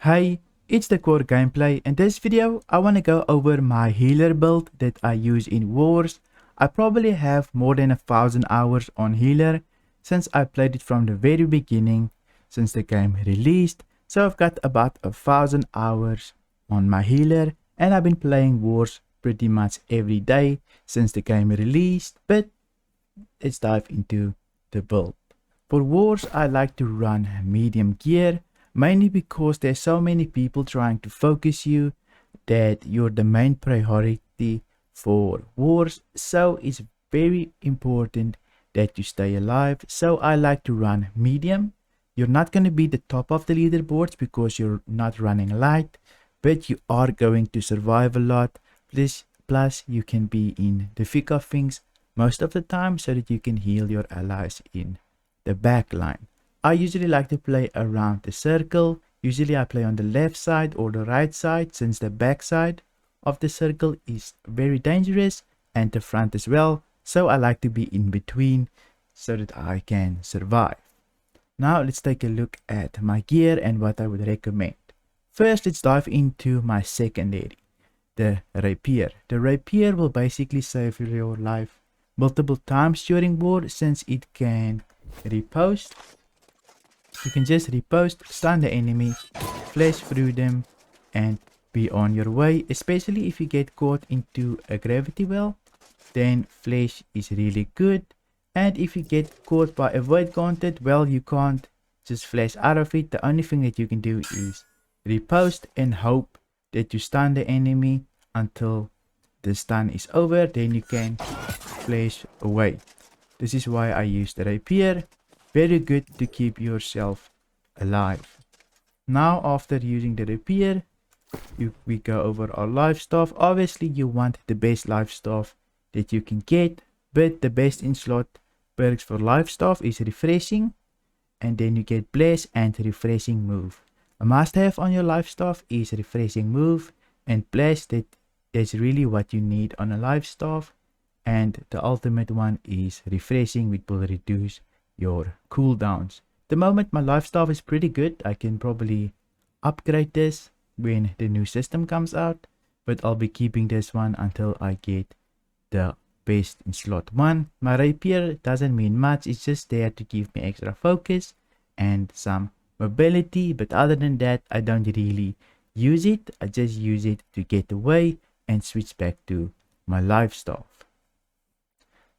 Hey, it's the core gameplay. In this video, I want to go over my healer build that I use in wars. I probably have more than 1,000 hours on healer since I played it from the very beginning since the game released. So I've got about 1,000 hours on my healer and I've been playing wars pretty much every day since the game released. But let's dive into the build. For wars, I like to run medium gear, mainly because there's so many people trying to focus you that you're the main priority for wars. So it's very important that you stay alive. So I like to run medium. You're not going to be the top of the leaderboards because you're not running light, but you are going to survive a lot. Plus you can be in the thick of things most of the time so that you can heal your allies in the back line. I usually like to play around the circle. Usually I play on the left side or the right side since the back side of the circle is very dangerous and the front as well. So I like to be in between so that I can survive. Now let's take a look at my gear and what I would recommend. First, let's dive into my secondary, the rapier. The rapier will basically save your life multiple times during war since it can repost. You can just repost, stun the enemy, flash through them and be on your way. Especially if you get caught into a gravity well, then flash is really good. And if you get caught by a void gauntlet, well, you can't just flash out of it. The only thing that you can do is repost and hope that you stun the enemy until the stun is over, then you can flash away. This is why I use the rapier. Very good to keep yourself alive. Now after using the rapier, we go over our life staff. Obviously you want the best life staff that you can get, but the best in slot perks for life staff is refreshing, and then you get bless and refreshing move. A must have on your life staff is refreshing move and bless. That's really what you need on a life staff. And the ultimate one is refreshing, which will reduce your cooldowns. The moment my life staff is pretty good, I can probably upgrade this when the new system comes out, but I'll be keeping this one until I get the best in slot one. My rapier doesn't mean much, it's just there to give me extra focus and some mobility, but other than that I don't really use it. I just use it to get away and switch back to my life staff.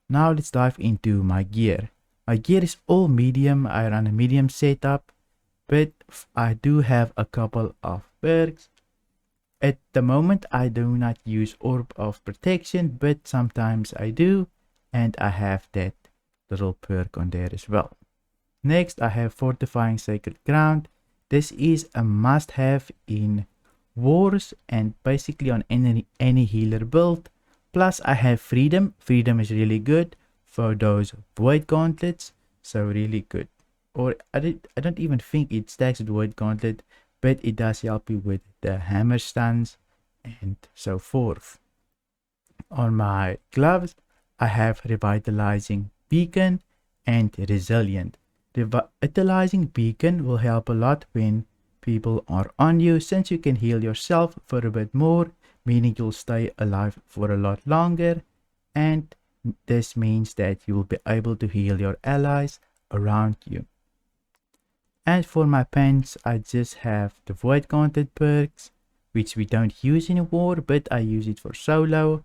Now let's dive into my gear. My gear is all medium. I run a medium setup, but I do have a couple of perks. At the moment I do not use Orb of Protection, but sometimes I do, and I have that little perk on there as well. Next I have Fortifying Sacred Ground. This is a must have in wars and basically on any healer build. Plus I have Freedom. Freedom is really good for those void gauntlets, so really good. Or I don't even think it stacks with void gauntlet, but it does help you with the hammer stuns and so forth. On my gloves I have Revitalizing Beacon and Resilient. Revitalizing Beacon will help a lot when people are on you, since you can heal yourself for a bit more, meaning you'll stay alive for a lot longer, and this means that you will be able to heal your allies around you. And for my pants I just have the void gauntlet perks, which we don't use in a war, but I use it for solo,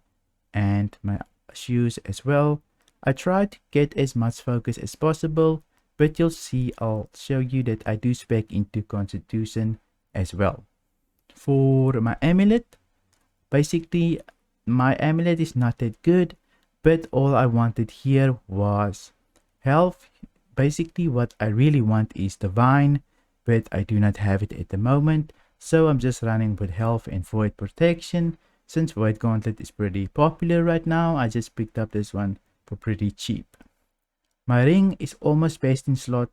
and my shoes as well. I try to get as much focus as possible, but you'll see I'll show you that I do spec into Constitution as well. For my amulet, basically my amulet is not that good, but all I wanted here was health. Basically what I really want is Divine, but I do not have it at the moment, so I'm just running with health and void protection. Since void gauntlet is pretty popular right now, I just picked up this one for pretty cheap. My ring is almost best in slot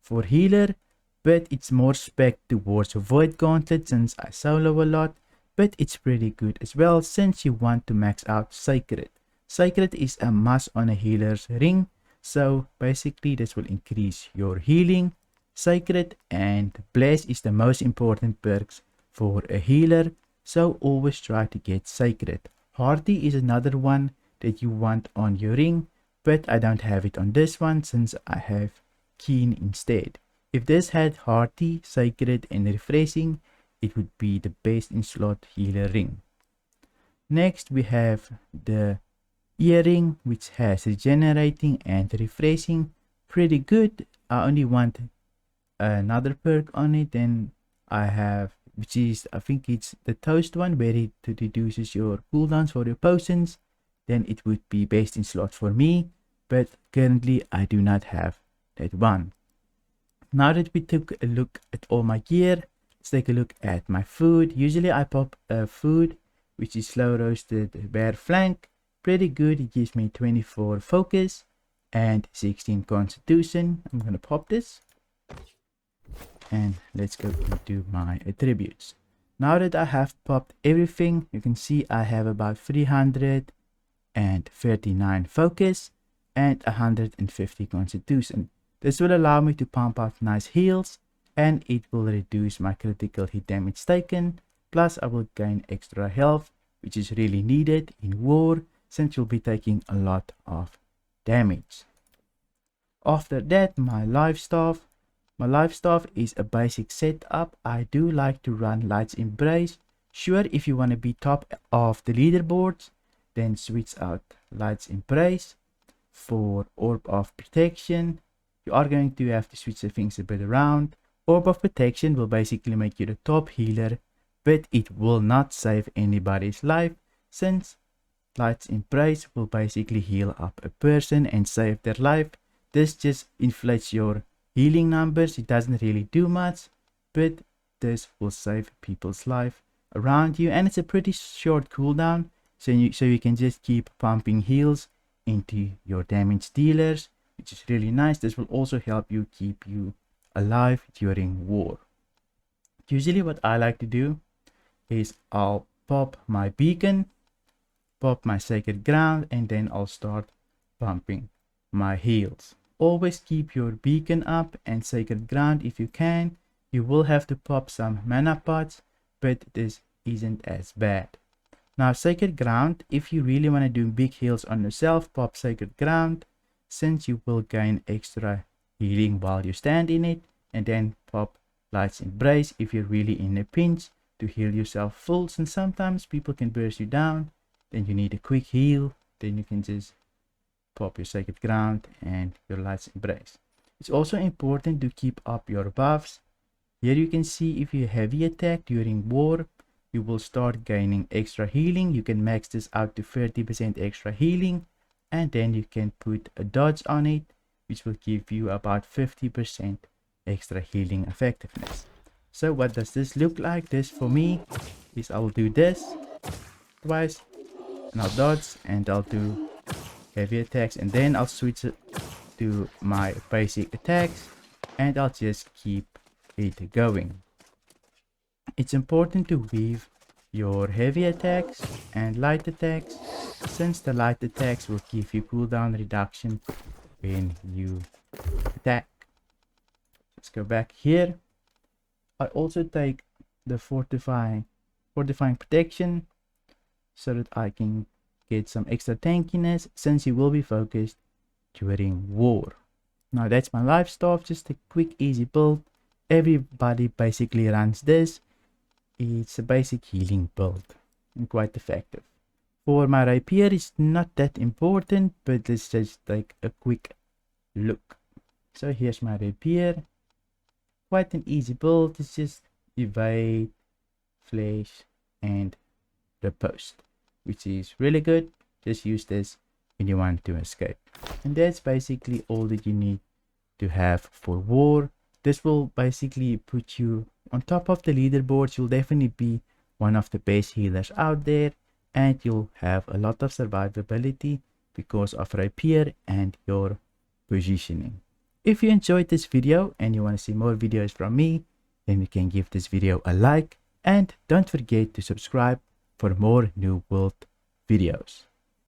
for healer, but it's more spec towards void gauntlet since I solo a lot, but it's pretty good as well since you want to max out Sacred. Sacred is a must on a healer's ring, so basically this will increase your healing Sacred and Bless is the most important perks for a healer, so always try to get Sacred. Hearty is another one that you want on your ring, but I don't have it on this one since I have Keen instead. If this had Hearty, Sacred and Refreshing, it would be the best in slot healer ring. Next we have the Earring, which has Regenerating and Refreshing. Pretty good. I only want another perk on it, then I have, which is, I think it's the Toast one, where it reduces your cooldowns for your potions. Then it would be best in slot for me, but currently I do not have that one. Now that we took a look at all my gear, let's take a look at my food. Usually I pop a food, which is slow roasted bear flank. Pretty good. It gives me 24 focus and 16 constitution. I'm gonna pop this and let's go into my attributes. Now that I have popped everything, you can see I have about 339 focus and 150 constitution. This will allow me to pump out nice heals, and it will reduce my critical hit damage taken, plus I will gain extra health, which is really needed in war since you'll be taking a lot of damage. After that, my life staff. My life staff is a basic setup. I do like to run Light's Embrace. Sure, if you want to be top of the leaderboards, then switch out Light's Embrace. For Orb of Protection, you are going to have to switch the things a bit around. Orb of Protection will basically make you the top healer, but it will not save anybody's life since Light's Embrace will basically heal up a person and save their life. This just inflates your healing numbers. It doesn't really do much, but this will save people's life around you, and it's a pretty short cooldown, so you can just keep pumping heals into your damage dealers, which is really nice. This will also help you keep you alive during war. Usually what I like to do is I'll pop my beacon, pop my sacred ground, and then I'll start pumping my heals. Always keep your beacon up and sacred ground if you can. You will have to pop some mana pots, but this isn't as bad. Now sacred ground, if you really want to do big heals on yourself, pop sacred ground since you will gain extra healing while you stand in it, and then pop Light's Embrace if you're really in a pinch to heal yourself full, since sometimes people can burst you down, then you need a quick heal, then you can just pop your sacred ground and your Light's Embrace. It's also important to keep up your buffs. Here you can see if you heavy attack during war, you will start gaining extra healing. You can max this out to 30% extra healing, and then you can put a dodge on it, which will give you about 50% extra healing effectiveness. So what does this look like? This for me is I'll do this twice, and I'll dodge, and I'll do heavy attacks, and then I'll switch it to my basic attacks, and I'll just keep it going. It's important to weave your heavy attacks and light attacks, since the light attacks will give you cooldown reduction when you attack. Let's go back here. I also take the fortifying protection so that I can get some extra tankiness since you will be focused during war. Now that's my life staff, just a quick easy build. Everybody basically runs this. It's a basic healing build and quite effective. For my rapier, it's not that important, but let's just take a quick look. So here's my rapier. Quite an easy build. It's just evade, flash, and riposte, which is really good. Just use this when you want to escape. And that's basically all that you need to have for war. This will basically put you on top of the leaderboards. You'll definitely be one of the best healers out there, and you'll have a lot of survivability because of rapier and your positioning. If you enjoyed this video and you want to see more videos from me, then you can give this video a like, and don't forget to subscribe for more New World videos.